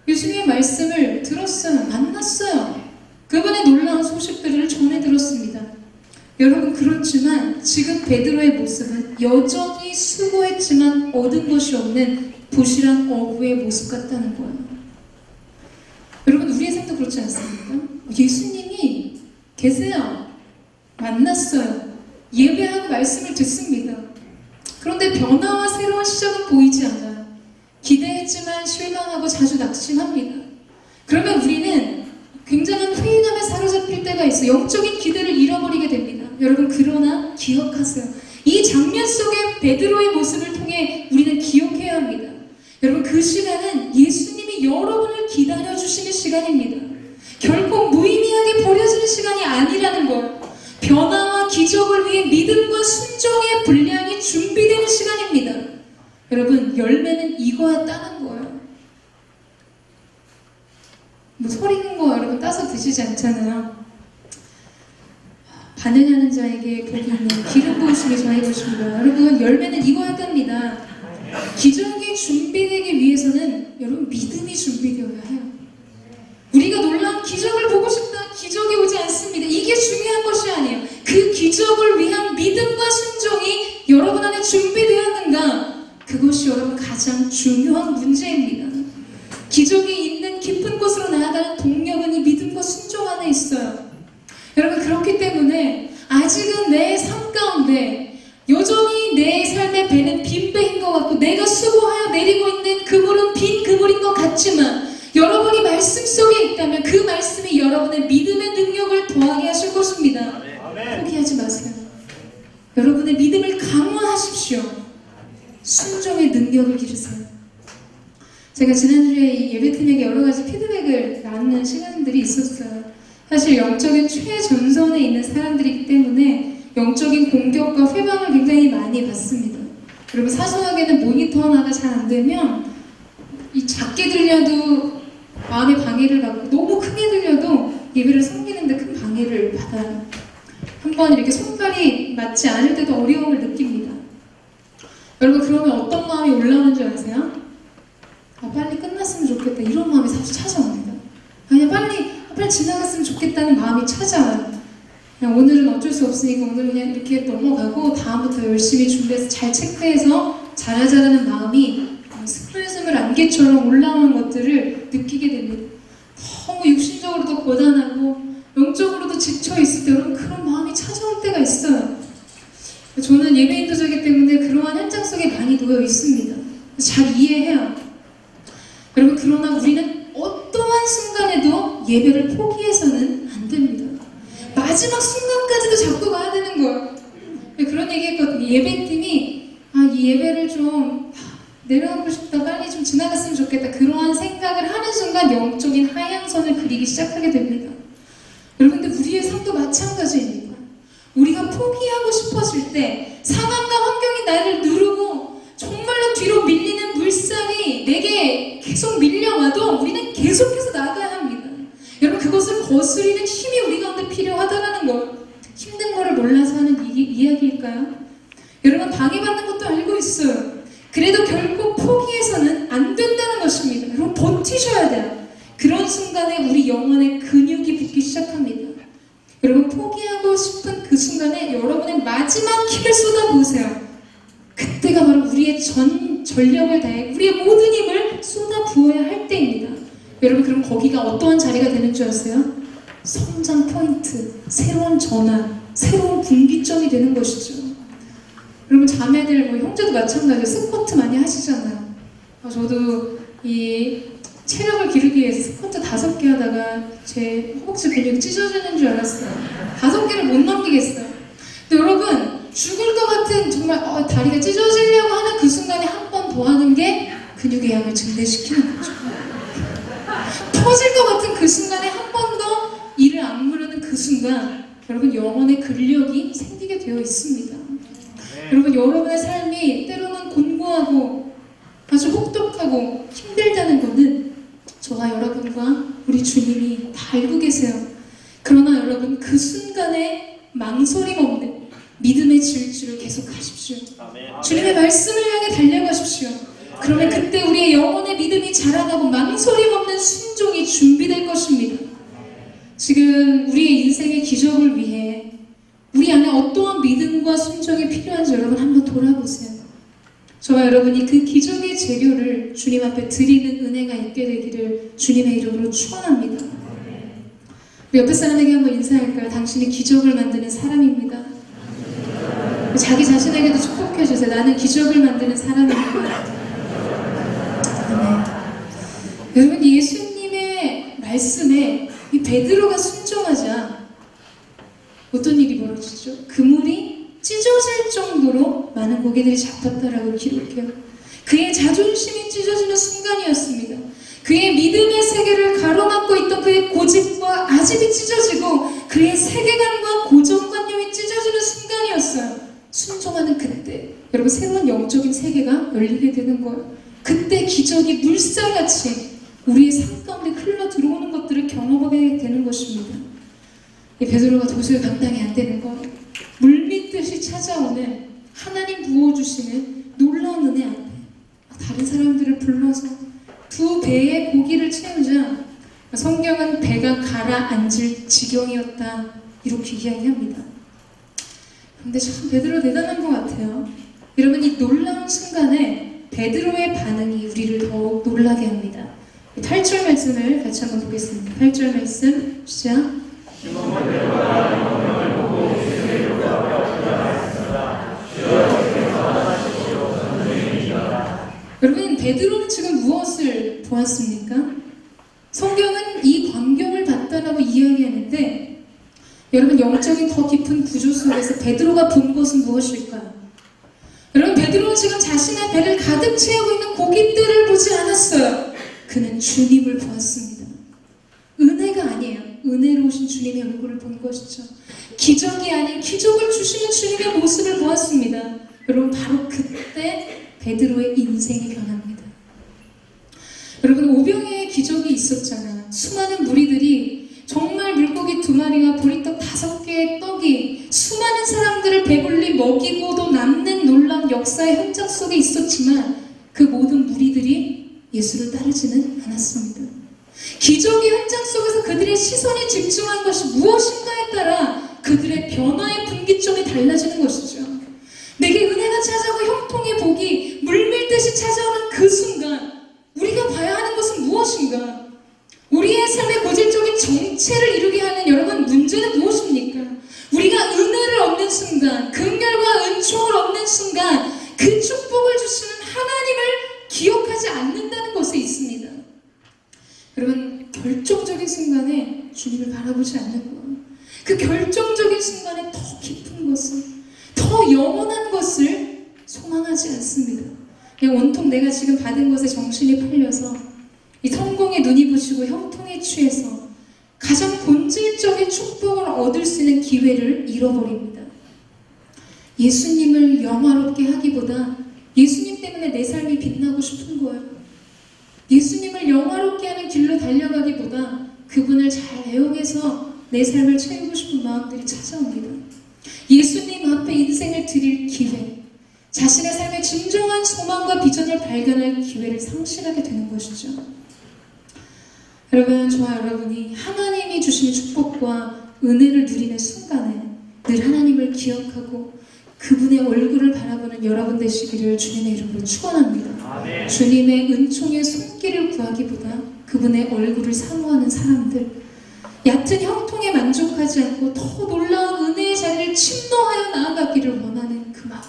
예수님의 말씀을 들었어요. 만났어요. 그분의 놀라운 소식들을 전해 들었습니다. 여러분, 그렇지만 지금 베드로의 모습은 여전히 수고했지만 얻은 것이 없는 부실한 어부의 모습 같다는 거예요. 여러분, 우리의 삶도 그렇지 않습니까? 예수님이 계세요. 만났어요. 예배하고 말씀을 듣습니다. 그런데 변화와 새로운 시작은 보이지 않아요. 기대했지만 실망하고 자주 낙심합니다. 그러면 우리는 굉장한 회의감에 사로잡힐 때가 있어요. 영적인 기대를 잃어버리게 됩니다. 여러분, 그러나 기억하세요. 이 장면 속의 베드로의 모습을 통해 우리는 기억해야 합니다. 여러분, 그 시간은 예수님이 여러분을 기다려주시는 시간입니다. 결코 무의미하게 버려지는 시간이 아니라는 것. 변화와 기적을 위해 믿음과 순종의 분량이 준비되는 시간입니다. 여러분, 열매는 익어야 따는 거예요. 뭐 설익은 거 여러분 따서 드시지 않잖아요. 반응하는 자에게 복이 있는 기름 부으심이 저의 것입니다. 여러분, 열매는 익어야 답니다. 기적이 준비되기 위해서는 여러분 믿음이 준비되어야 해요. 우리가 놀라운 기적을 보고 싶다, 기적이 오지 않습니다. 이게 중요한 것이 아니에요. 그 기적을 위한 믿음과 순종이 여러분 안에 준비되었는가? 그것이 여러분 가장 중요한 문제입니다. 기적이 있는 깊은 곳으로 나아가는 동력은 이 믿음과 순종 안에 있어요. 여러분, 그렇기 때문에 아직은 내 삶 가운데 여전히 내 삶의 배는 빈 배인 것 같고 내가 수고하여 내리고 있는 그물은 빈 그물인 것 같지만 여러분이 말씀 속에 있다면 그 말씀이 여러분의 믿음의 능력을 더하게 하실 것입니다. 포기하지 마세요. 여러분의 믿음을 강화하십시오. 순종의 능력을 기르세요. 제가 지난주에 예배팀에게 여러 가지 피드백을 나누는 시간들이 있었어요. 사실 영적인 최전선에 있는 사람들이기 때문에 영적인 공격과 회방을 굉장히 많이 받습니다. 여러분, 사소하게는 모니터 하나가 잘 안 되면 이 작게 들려도 마음의 방해를 받고 너무 크게 들려도 예배를 섬기는데 큰 방해를 받아요. 한번 이렇게 손발이 맞지 않을 때도 어려움을 느낍니다. 여러분, 그러면 어떤 마음이 올라오는 줄 아세요? 아, 빨리 끝났으면 좋겠다, 이런 마음이 사실 찾아옵니다. 그냥 빨리 지나갔으면 좋겠다는 마음이 찾아와요. 그냥 오늘은 어쩔 수 없으니까 오늘 그냥 이렇게 넘어가고 다음부터 열심히 준비해서 잘 체크해서 잘하자라는 마음이 스물스물 안개처럼 올라오는 것들을 느끼게 됩니다. 너무 육신적으로도 고단하고 영적으로도 지쳐있을 때 여러분 그런 마음이 찾아올 때가 있어요. 저는 예배 인도자이기 때문에 그러한 현장 속에 많이 놓여 있습니다. 잘 이해해요. 여러분, 그러나 우리는 어떠한 순간에도 예배를 포기해서는 안 됩니다. 마지막 순간까지도 잡고 가야 되는 거예요. 그런 얘기 했거든요. 예배팀이 이 예배를 좀 내려가고 싶다, 빨리 좀 지나갔으면 좋겠다, 그러한 생각을 하는 순간 영적인 하향선을 그리기 시작하게 됩니다. 여러분, 근데 우리의 삶도 마찬가지입니다. 우리가 포기하고 싶어질 때 상황과 환경이 나를 누르고 정말로 뒤로 밀리는 물살이 내게 계속 밀려와도 우리는 계속해서 나가야 합니다. 여러분, 그것을 거스리는 힘이 우리 가운데 필요하다는 거, 힘든 거를 몰라서 하는 이야기일까요? 여러분, 방해받는 것도 알고 있어요. 그래도 결국 포기해서는 안 된다는 것입니다. 여러분, 버티셔야 돼요. 그런 순간에 우리 영혼의 근육이 붙기 시작합니다. 여러분, 포기하고 싶은 그 순간에 여러분의 마지막 힘을 쏟아부으세요. 그때가 바로 우리의 전 전력을 다해 우리의 모든 힘을 쏟아부어야 할 때입니다. 여러분, 그럼 거기가 어떠한 자리가 되는 줄 아세요? 성장 포인트, 새로운 전환, 새로운 분기점이 되는 것이죠. 여러분, 자매들, 형제도 마찬가지예요. 스쿼트 많이 하시잖아요. 저도 이 체력을 기르기 위해서 스쿼트 5개 하다가 제 허벅지 근육이 찢어지는 줄 알았어요. 5개를 못 넘기겠어요. 근데 여러분, 죽을 것 같은 정말 다리가 찢어지려고 하는 그 순간에 한 번 더 하는 게 근육의 양을 증대시키는 거죠. 터질 것 같은 그 순간에 한 번 더 이를 악무르는 그 순간 여러분, 영혼의 근력이 생기게 되어 있습니다. 여러분, 여러분의 삶이 때로는 곤고하고 아주 혹독하고 힘들다는 것은 저와 여러분과 우리 주님이 다 알고 계세요. 그러나 여러분, 그 순간에 망설임 없는 믿음의 질주를 계속하십시오. 주님의 말씀을 향해 달려가십시오. 그러면 그때 우리의 영혼의 믿음이 자라나고 망설임 없는 순종이 준비될 것입니다. 지금 우리의 인생의 기적을 위해 우리 안에 어떠한 믿음과 순종이 필요한지 여러분 한번 돌아보세요. 저와 여러분이 그 기적의 재료를 주님 앞에 드리는 은혜가 있게 되기를 주님의 이름으로 축원합니다. 우리 옆에 사람에게 한번 인사할까요? 당신이 기적을 만드는 사람입니다. 자기 자신에게도 축복해 주세요. 나는 기적을 만드는 사람입니다. 네. 여러분, 예수님의 말씀에 이 베드로가 순종하자 어떤 일이 벌어지죠? 많은 고개들이 잡혔다라고 기록해요. 그의 자존심이 찢어지는 순간이었습니다. 그의 믿음의 세계를 가로막고 있던 그의 고집과 아집이 찢어지고 그의 세계관과 고정관념이 찢어지는 순간이었어요. 순종하는 그때 여러분 새로운 영적인 세계가 열리게 되는 거예요. 그때 기적이 물살같이 우리의 삶 가운데 흘러 들어오는 것들을 경험하게 되는 것입니다. 베드로가 도저히 감당이 안 되는 거예요. 물밀듯이 찾아오는 하나님 부어주시는 놀라운 은혜 앞에 다른 사람들을 불러서 2배의 고기를 채우자 성경은 배가 가라앉을 지경이었다 이렇게 이야기합니다. 근데 참 베드로 대단한 것 같아요. 여러분 이 놀라운 순간에 베드로의 반응이 우리를 더욱 놀라게 합니다. 8절 말씀을 같이 한번 보겠습니다. 8절 말씀 시작. 여러분 베드로는 지금 무엇을 보았습니까? 성경은 이 광경을 봤다라고 이야기하는데 여러분 영적인 더 깊은 구조 속에서 베드로가 본 것은 무엇일까요? 여러분 베드로는 지금 자신의 배를 가득 채우고 있는 고깃들을 보지 않았어요. 그는 주님을 보았습니다. 은혜가 아니에요. 은혜로우신 주님의 얼굴을 본 것이죠. 기적이 아닌 기적을 주시는 주님의 모습을 보았습니다. 여러분 바로 그때 베드로의 인생이 변합니다. 여러분 오병이의 기적이 있었잖아요. 수많은 무리들이 정말 물고기 2마리와 보리떡 5개의 떡이 수많은 사람들을 배불리 먹이고도 남는 놀라운 역사의 현장 속에 있었지만 그 모든 무리들이 예수를 따르지는 않았습니다. 기적의 현장 속에서 그들의 시선이 집중한 것이 무엇인가에 따라 그들의 변화의 분기점이 달라지는 것이죠. 내게 은혜가 찾아오고 형통의 복이 물밀듯이 찾아오는 그 순간 우리가 봐야 하는 것은 무엇인가? 우리의 삶의 고질적인 정체를 이루게 하는 여러분 문제는 무엇입니까? 우리가 은혜를 얻는 순간, 긍휼과 은총을 얻는 순간 그 축복을 주시는 하나님을 기억하지 않는다는 것에 있습니다. 여러분 결정적인 순간에 주님을 바라보지 않는 거예요. 그 결정적인 순간에 더 깊은 것을, 더 영원한 것을 소망하지 않습니다. 그냥 온통 내가 지금 받은 것에 정신이 팔려서 이 성공에 눈이 부시고 형통에 취해서 가장 본질적인 축복을 얻을 수 있는 기회를 잃어버립니다. 예수님을 영화롭게 하기보다 예수님 때문에 내 삶이 빛나고 싶은 거예요. 예수님을 영화롭게 하는 길로 달려가기보다 그분을 잘 애용해서 내 삶을 채우고 싶은 마음들이 찾아옵니다. 예수님 앞에 인생을 드릴 기회, 자신의 삶의 진정한 소망과 비전을 발견할 기회를 상실하게 되는 것이죠. 여러분, 저와 여러분이 하나님이 주시는 축복과 은혜를 누리는 순간에 늘 하나님을 기억하고 그분의 얼굴을 바라보는 여러분 되시기를 주님의 이름으로 축원합니다. 아멘. 주님의 은총의 손길을 구하기보다 그분의 얼굴을 사모하는 사람들, 얕은 형통에 만족하지 않고 더 놀라운 은혜의 자리를 침노하여 나아가기를 원하는 그 마음,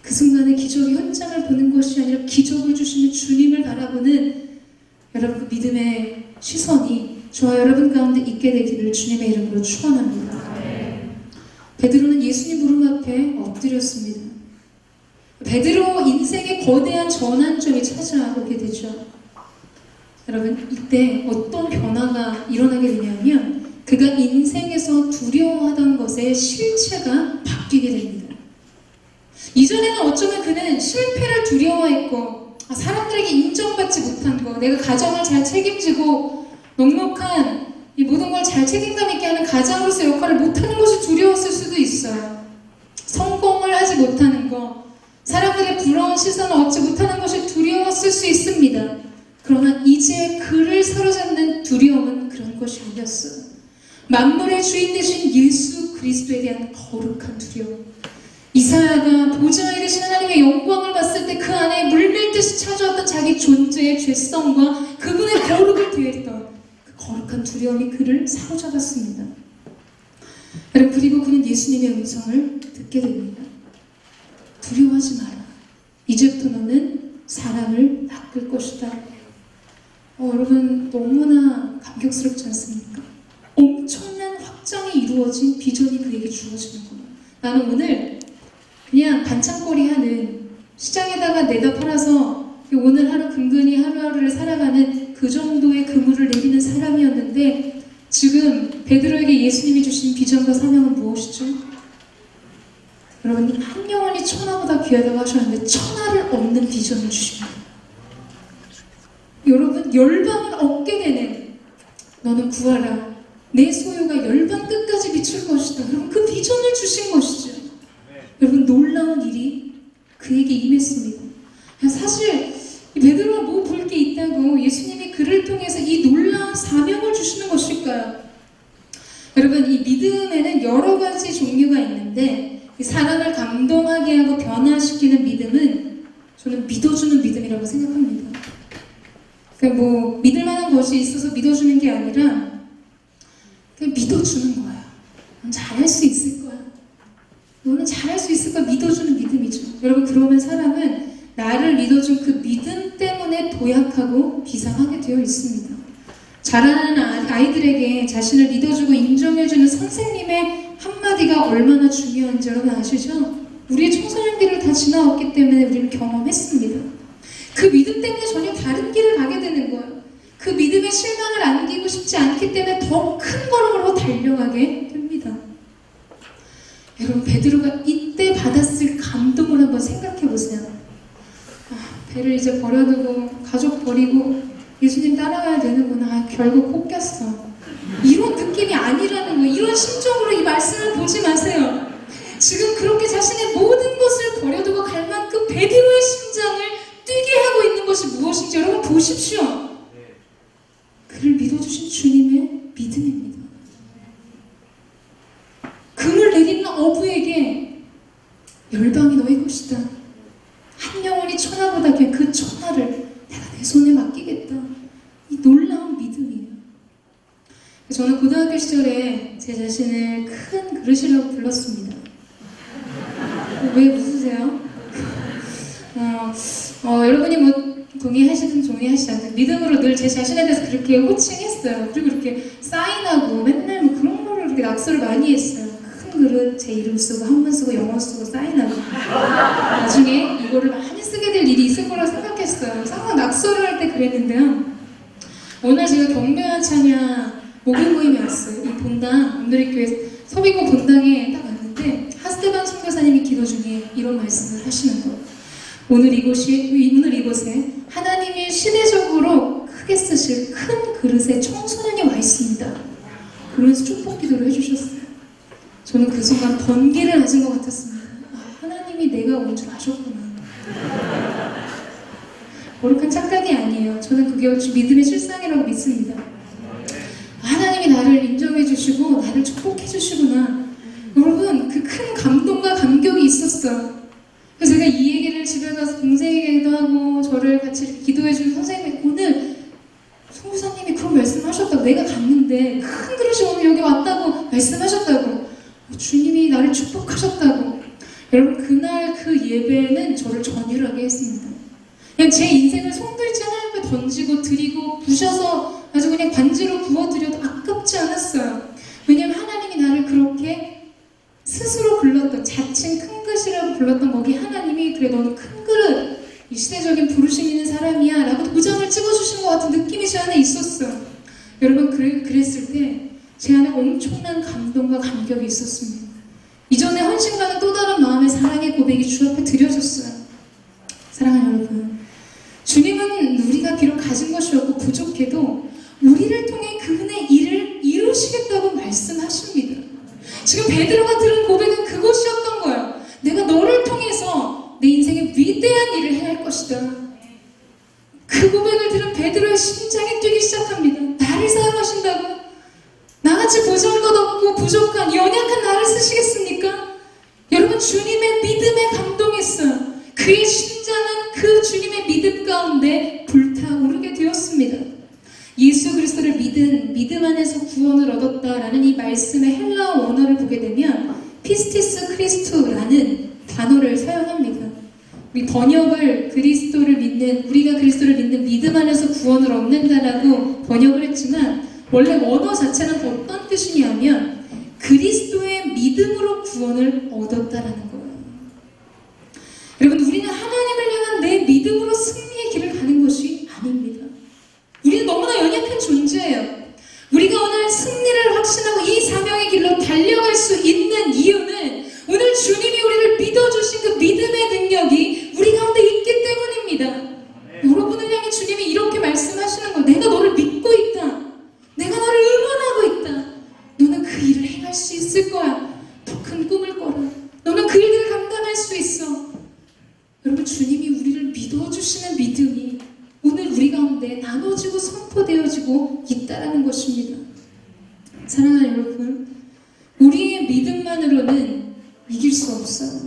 그 순간에 기적의 현장을 보는 것이 아니라 기적을 주시는 주님을 바라보는 여러분 그 믿음의 시선이 저와 여러분 가운데 있게 되기를 주님의 이름으로 축원합니다. 베드로는 예수님 무릎 앞에 엎드렸습니다. 베드로 인생의 거대한 전환점이 찾아오게 되죠. 여러분 이때 어떤 변화가 일어나게 되냐면 그가 인생에서 두려워하던 것의 실체가 바뀌게 됩니다. 이전에는 어쩌면 그는 실패를 두려워했고 사람들에게 인정받지 못한 거, 내가 가정을 잘 책임지고 넉넉한 이 모든 걸 잘 책임감 있게 하는 가장으로서 역할을 못하는 것이 두려웠을 수도 있어요. 성공을 하지 못하는 거, 사람들의 부러운 시선을 얻지 못하는 것이 두려웠을 수 있습니다. 그러나 이제 그를 사로잡는 두려움은 그런 것이 아니었어요. 만물의 주인 되신 예수 그리스도에 대한 거룩한 두려움. 이사야가 보좌에 계신 하나님의 영광을 봤을 때 그 안에 물밀듯이 찾아왔던 자기 존재의 죄성과 그분의 거룩을 대했던 그 거룩한 두려움이 그를 사로잡았습니다. 여러분 그리고 그는 예수님의 음성을 듣게 됩니다. 두려워하지 마라. 이제부터 너는 사람을 낚을 것이다. 여러분 너무나 감격스럽지 않습니까? 엄청난 확장이 이루어진 비전이 그에게 주어지는 거예요. 나는 오늘 그냥 반찬거리 하는, 시장에다가 내다 팔아서 오늘 하루 근근히 하루하루를 살아가는 그 정도의 그물을 내리는 사람이었는데, 지금 베드로에게 예수님이 주신 비전과 사명은 무엇이죠? 여러분, 한 영혼이 천하보다 귀하다고 하셨는데 천하를 얻는 비전을 주십니다. 여러분, 열방을 얻게 되는, 너는 구하라, 내 소유가 열방 끝까지 비출 것이다. 여러분, 그 비전을 주신 것이죠. 여러분, 놀라운 일이 그에게 임했습니다. 사실 베드로가 뭐 볼 게 있다고 예수님이 그를 통해서 이 놀라운 사명을 주시는 것일까요? 여러분, 이 믿음에는 여러 가지 종류가 있는데, 사람을 감동하게 하고 변화시키는 믿음은 저는 믿어주는 믿음이라고 생각합니다. 그러니까 뭐 믿을 만한 것이 있어서 믿어주는 게 아니라 그냥 믿어주는 거예요. 넌 잘할 수 있을 거야. 너는 잘할 수 있을 거야. 믿어주는 믿음이죠. 여러분, 그러면 사람은 나를 믿어준 그 믿음 때문에 도약하고 비상하게 되어 있습니다. 자라나는 아이들에게 자신을 믿어주고 인정해주는 선생님의 한마디가 얼마나 중요한지 여러분 아시죠? 우리의 청소년기를 다 지나왔기 때문에 우리는 경험했습니다. 그 믿음 때문에 전혀 다른 길을 가게 되는 거예요. 그 믿음에 실망을 안기고 싶지 않기 때문에 더 큰 걸음으로 달려가게 됩니다. 여러분, 베드로가 이때 받았을 감동을 한번 생각해 보세요. 배를 이제 버려두고 가족 버리고 예수님 따라가야 되는구나. 결국 꼽혔어. 이런 느낌이 아니라는 거예요. 이런 심정으로 이 말씀을 보지 마세요. 지금 그렇게 자신의 모든 것을 버려두고 갈 만큼 베드로의 심장을 뛰게 하고 있는 것이 무엇인지 여러분 보십시오. 그를 믿어주신 주님의 믿음입니다. 금을 내리는 어부에게 열방이 너의 것이다. 한 영혼이 천하보다 귀한 그 천하를 내가 내 손에 맡기겠다. 이 놀라운 믿음이에요. 저는 고등학교 시절에 제 자신을 큰 그릇이라고 불렀습니다. 왜 웃으세요? 여러분이 뭐 동의하시든 동의하시지 않든 믿음으로 늘 제 자신에 대해서 그렇게 호칭했어요. 그리고 이렇게 사인하고 맨날 뭐 그런 거를 이렇게 낙서를 많이 했어요. 큰 그릇 제 이름 쓰고 한문 쓰고 영어 쓰고 사인하고. 나중에 이거를 많이 쓰게 될 일이 있을 거라고 생각했어요. 항상 낙서를 할 때 그랬는데요. 어느 날 제가 경배와 찬양 목요 모임에 왔어요. 이 본당, 온누리교회 서비고 본당에 딱 왔는데 하스테반 선교사님이 기도 중에 이런 말씀을 하시는 거예요. 오늘 이곳에 하나님이 시대적으로 크게 쓰실 큰 그릇에 청소년이 와 있습니다. 그러면서 축복 기도를 해주셨어요. 저는 그 순간 번개를 맞은 것 같았습니다. 하나님이 내가 온 줄 아셨구나. 거룩한 착각이 아니에요. 저는 그게 믿음의 실상이라고 믿습니다. 하나님이 나를 인정해 주시고 나를 축복해 주시구나. 여러분, 그 큰 감동과 감격이 있었어요. 그래서 제가 이 얘기를 집에 가서 동생에게도 하고 저를 같이 기도해 주는 선생님이 오늘 선교사님이 그런 말씀을 하셨다고, 내가 갔는데 큰 그릇이 오늘 여기 왔다고 말씀하셨다고, 주님이 나를 축복하셨다고. 여러분, 그날 그 예배는 저를 전율하게 했습니다. 그냥 제 인생을 송들지 하나님께 던지고 드리고 부셔서 아주 그냥 반지로 부어드려도 아깝지 않았어요. 왜냐하면 하나님이 나를 그렇게 스스로 불렀던, 자칭 큰 그릇이라고 불렀던 거기 하나님이 그래 너는 큰 그릇, 이 시대적인 부르심 있는 사람이야 라고 도장을 찍어주신 것 같은 느낌이 제 안에 있었어요. 여러분, 그랬을 때 제 안에 엄청난 감동과 감격이 있었습니다. 이전에 헌신과는 또 다른 마음의 사랑의 고백이 주 앞에 드려졌어요. 사랑하는 여러분, 주님은 우리가 비록 가진 것이 없고 부족해도 우리를 통해 그분의 일을 이루시겠다고 말씀하십니다. 지금 베드로가 들은 고백은 그것이었던 거예요. 내가 너를 통해서 내 인생에 위대한 일을 해야 할 것이다. 그 고백을 들은 베드로의 심장이 뛰기 시작합니다. 나를 사랑하신다고? 나같이 보잘것없고 부족한 연약한 나를 쓰시겠습니까? 여러분, 주님의 믿음에 감동했어요. 그의 심장은 그 주님의 믿음 가운데 불타오르게 되었습니다. 예수 그리스도를 믿음 안에서 구원을 얻었다라는 이 말씀의 헬라어 원어를 보게 되면 피스티스 크리스투라는 단어를 사용합니다. 우리 번역을 우리가 그리스도를 믿는 믿음 안에서 구원을 얻는다라고 번역을 했지만 원래 원어 자체는 어떤 뜻이냐면 그리스도의 믿음으로 구원을 얻었다라는 거예요. 여러분, 우리는 하나님을 향한 내 믿음으로 승리의 길을 가는 것이 아닙니다. 우리는 너무나 연약한 존재예요. 우리가 오늘 승리를 확신하고 이 사명의 길로 달려갈 수 있는 이유는 오늘 주님이 우리를 믿어주신 그 믿음의 능력이 우리 가운데 있기 때문입니다. 여러분을 향해 주님이 이렇게 말씀하시는 거예요. 내가 너를 믿고 있다. 내가 너를 응원하고 있다. 너는 그 일을 행할 수 있을 거야. 더 큰 꿈을 꿔라. 너는 그 일을 감당할 수 있어. 여러분, 주님이 우리를 믿어주시는 믿음이 오늘 우리 가운데 나눠지고 선포되어지고 있다는 것입니다. 사랑하는 여러분, 우리의 믿음만으로는 이길 수 없어요.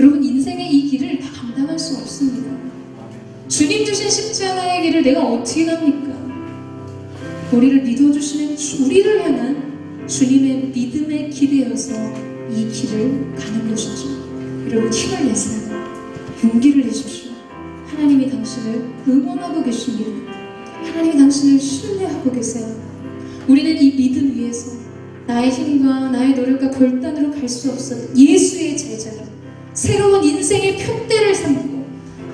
여러분, 인생의 이 길을 다 감당할 수 없습니다. 주님 주신 십자가의 길을 내가 어떻게 갑니까? 우리를 믿어주시는 우리를 향한 주님의 믿음에 기대어서 이 길을 가는 것이죠. 여러분, 힘을 내세요. 용기를 내십시오. 하나님이 당신을 응원하고 계십니다. 하나님이 당신을 신뢰하고 계세요. 우리는 이 믿음 위에서 나의 힘과 나의 노력과 결단으로 갈 수 없어요. 예수의 제자로 새로운 인생의 표대를 삼고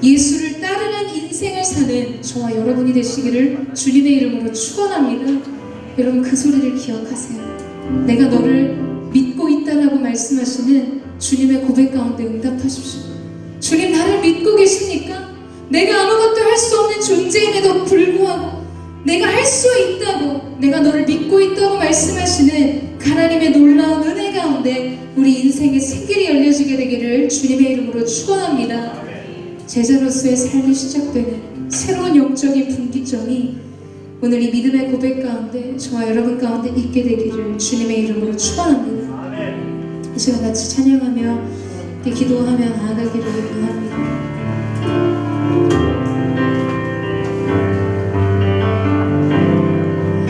예수를 따르는 인생을 사는 저와 여러분이 되시기를 주님의 이름으로 축원합니다. 여러분, 그 소리를 기억하세요. 내가 너를 믿고 있다라고 말씀하시는 주님의 고백 가운데 응답하십시오. 주님, 나를 믿고 계십니까? 내가 아무것도 할 수 없는 존재임에도 불구하고 내가 할 수 있다고, 내가 너를 믿고 있다고 말씀하시는 하나님의 놀라운 은혜 가운데 우리 인생의 새길이 열려지게 되기를 주님의 이름으로 축원합니다. 제자로서의 삶이 시작되는 새로운 영적인 분기점이 오늘 이 믿음의 고백 가운데 저와 여러분 가운데 있게 되기를 주님의 이름으로 축원합니다. 이 시간 같이 찬양하며 기도하며 나아가기를 원합니다.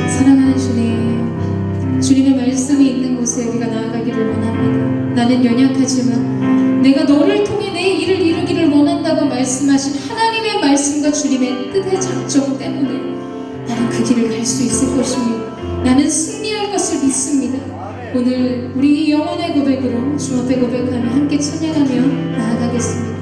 사랑하는 주님, 주님의 말씀이 있는 곳에 우리가 나아가기를 원합니다. 나는 연약하지만 내가 너를 통해 내 일을 이루기를 원한다고 말씀하신 하나님의 말씀과 주님의 뜻의 작정 때문에 나는 그 길을 갈 수 있을 것입니다. 나는 승리할 것을 믿습니다. 오늘 우리 영혼의 고백으로 주 앞에 고백하며 함께 찬양하며 나아가겠습니다.